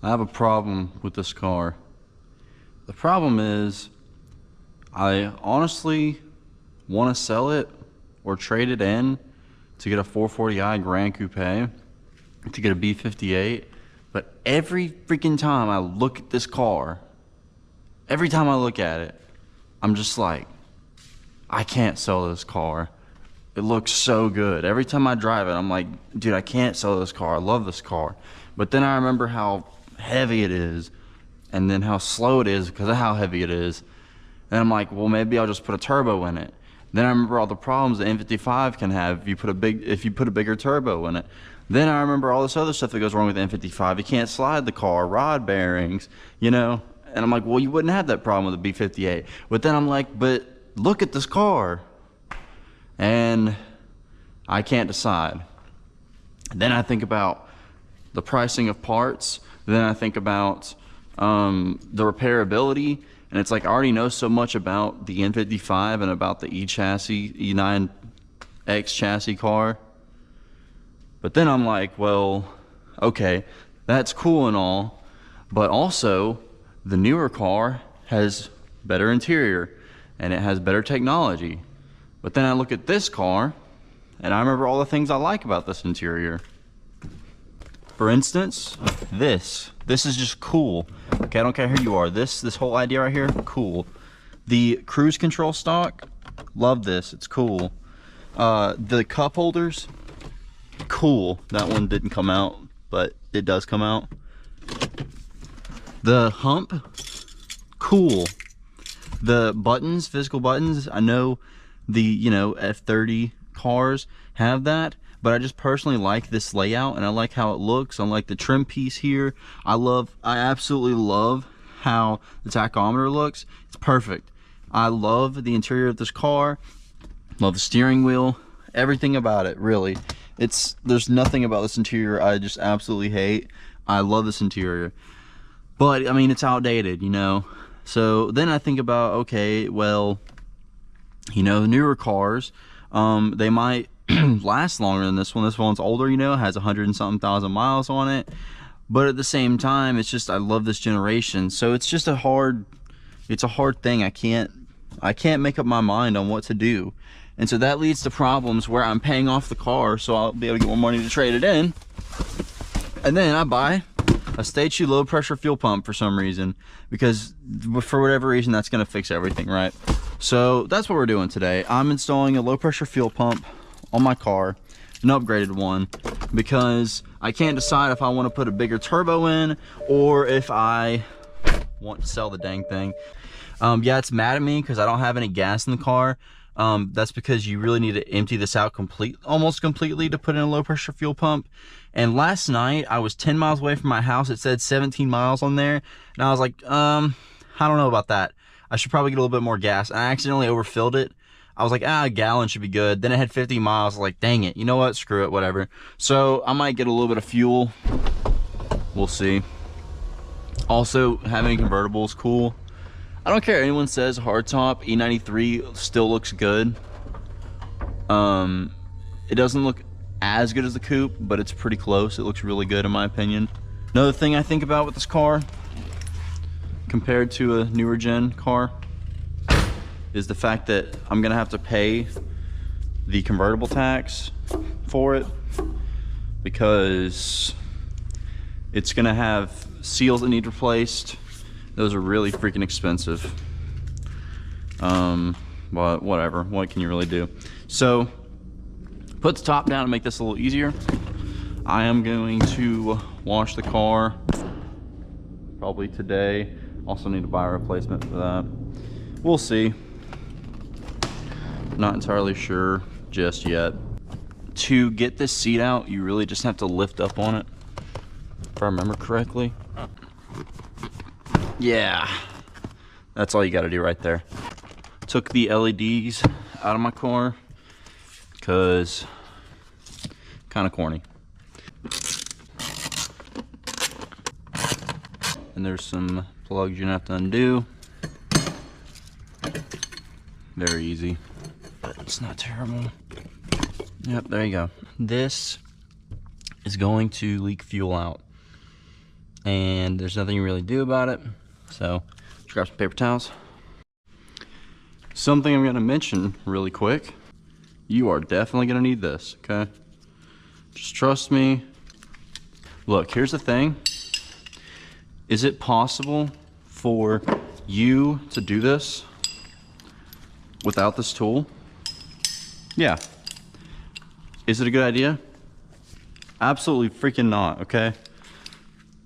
I have a problem with this car. The problem is, I honestly want to sell it or trade it in to get a 440i Grand Coupe, to get a B58, but every freaking time I look at this car, every time I look at it, I'm just like, I can't sell this car. It looks so good. Every time I drive it, I'm like, dude, I can't sell this car. I love this car. But then I remember how heavy it is, and then how slow it is because of how heavy it is. And I'm like, well, maybe I'll just put a turbo in it. Then I remember all the problems the N55 can have if you put a bigger turbo in it. Then I remember all this other stuff that goes wrong with the N55. You can't slide the car, rod bearings, you know. And I'm like, well, you wouldn't have that problem with the B58. But then I'm like, but look at this car. And I can't decide. Then I think about the pricing of parts. Then I think about the repairability. And it's like, I already know so much about the N55 and about the E chassis, E9X chassis car. But then I'm like, well, okay, that's cool and all. But also, the newer car has better interior and it has better technology. But then I look at this car and I remember all the things I like about this interior. For instance, this is just cool. Okay, I don't care who you are. This whole idea right here, cool. The cruise control stock, love this, it's cool. The cup holders, cool. That one didn't come out, but it does come out. The hump, cool. The buttons, physical buttons, I know the, you know, F30 cars have that, but I just personally like this layout and I like how it looks. I like the trim piece here. I absolutely love how the tachometer looks. It's perfect. I love the interior of this car. Love the steering wheel. Everything about it, really. There's nothing about this interior I just absolutely hate. I love this interior. But, I mean, it's outdated, you know. So then I think about, okay, well, you know, the newer cars, they might last longer than this one. This one's older, you know, has 100 and something thousand miles on it. But at the same time, it's just, I love this generation. So it's just a hard thing. I can't make up my mind on what to do. And so that leads to problems where I'm paying off the car so I'll be able to get more money to trade it in. And then I buy a stage 2 low pressure fuel pump for some reason, because for whatever reason that's going to fix everything, right? So that's what we're doing today. I'm installing a low pressure fuel pump on my car, an upgraded one, because I can't decide if I want to put a bigger turbo in or if I want to sell the dang thing. Yeah, it's mad at me because I don't have any gas in the car. That's because you really need to empty this out almost completely to put in a low pressure fuel pump. And last night I was 10 miles away from my house. It said 17 miles on there. And I was like, I don't know about that. I should probably get a little bit more gas. I accidentally overfilled it. I was like, a gallon should be good. Then it had 50 miles. I was like, dang it. You know what? Screw it, whatever. So I might get a little bit of fuel. We'll see. Also, having a convertible is cool. I don't care if anyone says hardtop E93 still looks good. It doesn't look as good as the coupe, but it's pretty close. It looks really good in my opinion. Another thing I think about with this car compared to a newer gen car is the fact that I'm gonna have to pay the convertible tax for it, because it's gonna have seals that need replaced. Those are really freaking expensive. But whatever, what can you really do? So, put the top down to make this a little easier. I am going to wash the car probably today. Also need to buy a replacement for that. We'll see. Not entirely sure just yet. To get this seat out, you really just have to lift up on it, if I remember correctly. Yeah, that's all you got to do right there. Took the LEDs out of my car because kind of corny. And there's some plugs you're gonna have to undo. Very easy, but it's not terrible. Yep, there you go. This is going to leak fuel out. and there's nothing you really do about it. So just grab some paper towels. Something I'm gonna mention really quick. You are definitely gonna need this, okay? Just trust me. Look, here's the thing. Is it possible for you to do this without this tool? Yeah. Is it a good idea? Absolutely freaking not, okay?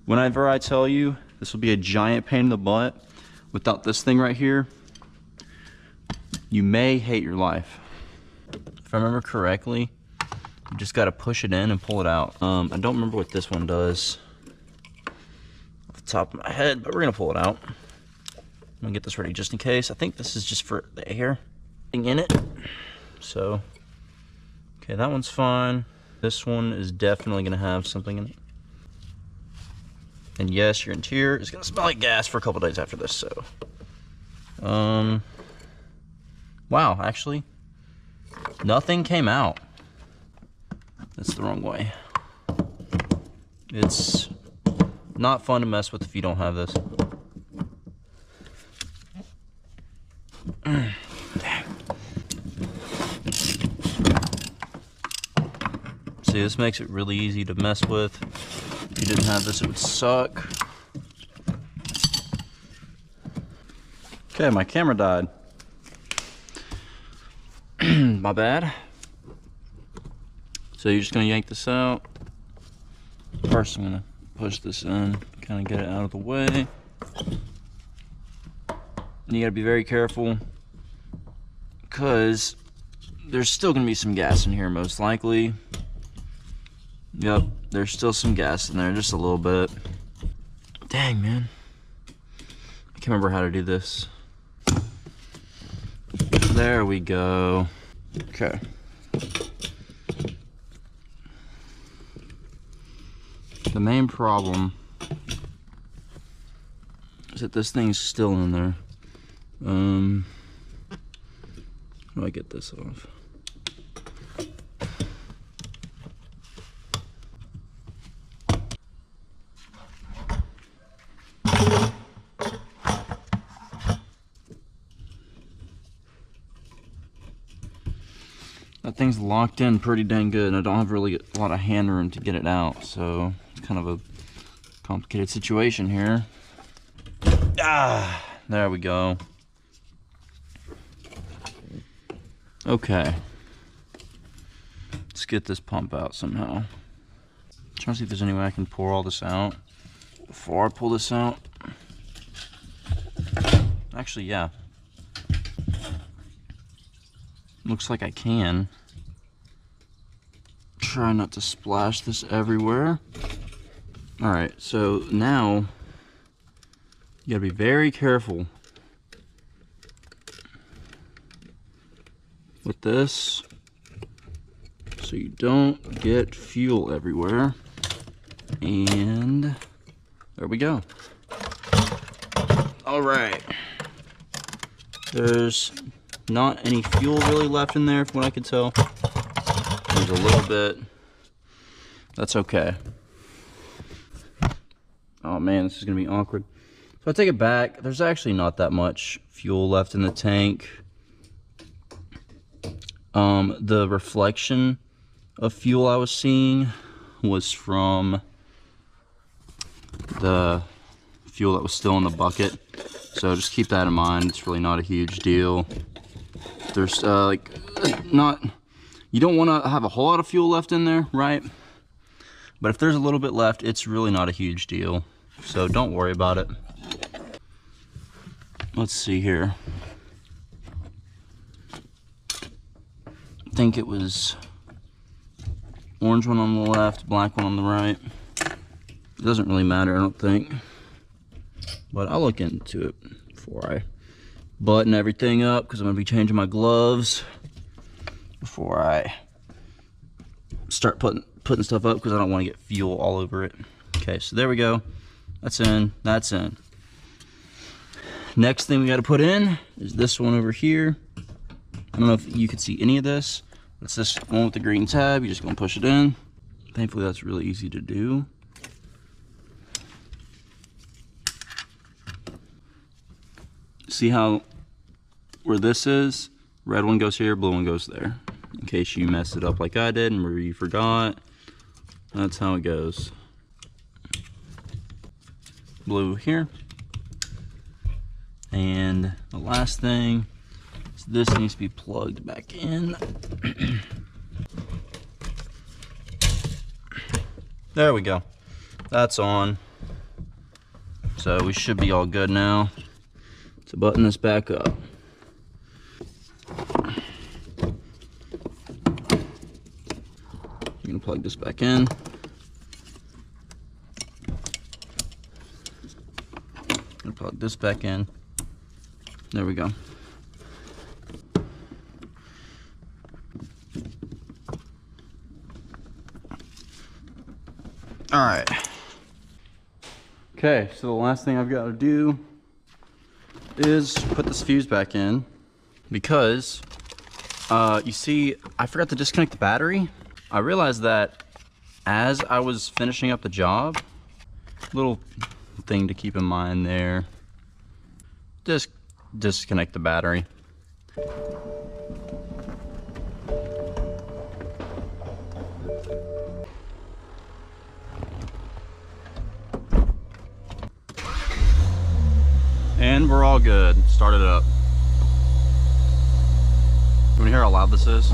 Whenever I tell you this will be a giant pain in the butt without this thing right here, you may hate your life. If I remember correctly, you just gotta push it in and pull it out. I don't remember what this one does off the top of my head, but we're gonna pull it out. I'm gonna get this ready just in case. I think this is just for the air in it. So, okay, that one's fine. This one is definitely gonna have something in it. And yes, your interior is gonna smell like gas for a couple days after this, so. Wow, actually, nothing came out. That's the wrong way. It's not fun to mess with if you don't have this. Dang. See, this makes it really easy to mess with. If you didn't have this, it would suck. Okay, my camera died. My bad. So you're just gonna yank this out. First, I'm gonna push this in, kind of get it out of the way. And you gotta be very careful, because there's still gonna be some gas in here, most likely. Yep, there's still some gas in there, just a little bit. Dang, man. I can't remember how to do this. There we go. Okay. The main problem is that this thing's still in there. How do I get this off? That thing's locked in pretty dang good, and I don't have really a lot of hand room to get it out, so it's kind of a complicated situation here. Ah, there we go. Okay. Let's get this pump out somehow. I'm trying to see if there's any way I can pour all this out before I pull this out. Actually, yeah. Looks like I can. Try not to splash this everywhere. Alright, so now you gotta be very careful with this so you don't get fuel everywhere. And there we go. Alright. There's not any fuel really left in there from what I could tell. There's a little bit. That's okay. Oh man, this is gonna be awkward. So I take it back. There's actually not that much fuel left in the tank. The reflection of fuel I was seeing was from the fuel that was still in the bucket. So just keep that in mind. It's really not a huge deal. There's you don't want to have a whole lot of fuel left in there, right? But if there's a little bit left, it's really not a huge deal. So don't worry about it. Let's see here. I think it was orange one on the left, black one on the right. It doesn't really matter, I don't think. But I'll look into it before I button everything up, because I'm going to be changing my gloves before I start putting stuff up, because I don't want to get fuel all over it. Okay, so there we go. That's in. That's in. Next thing we got to put in is this one over here. I don't know if you could see any of this. It's this one with the green tab. You're just going to push it in. Thankfully, that's really easy to do. See how where this is? Red one goes here, blue one goes there. In case you messed it up like I did and you forgot, that's how it goes. Blue here. And the last thing is this needs to be plugged back in. There we go. That's on. So we should be all good now. So button this back up. You're gonna plug this back in. Gonna plug this back in. There we go. All right. Okay, so the last thing I've got to do is put this fuse back in because you see, I forgot to disconnect the battery. I realized that as I was finishing up the job, little thing to keep in mind there, just disconnect the battery. And we're all good. Start it up. You wanna hear how loud this is?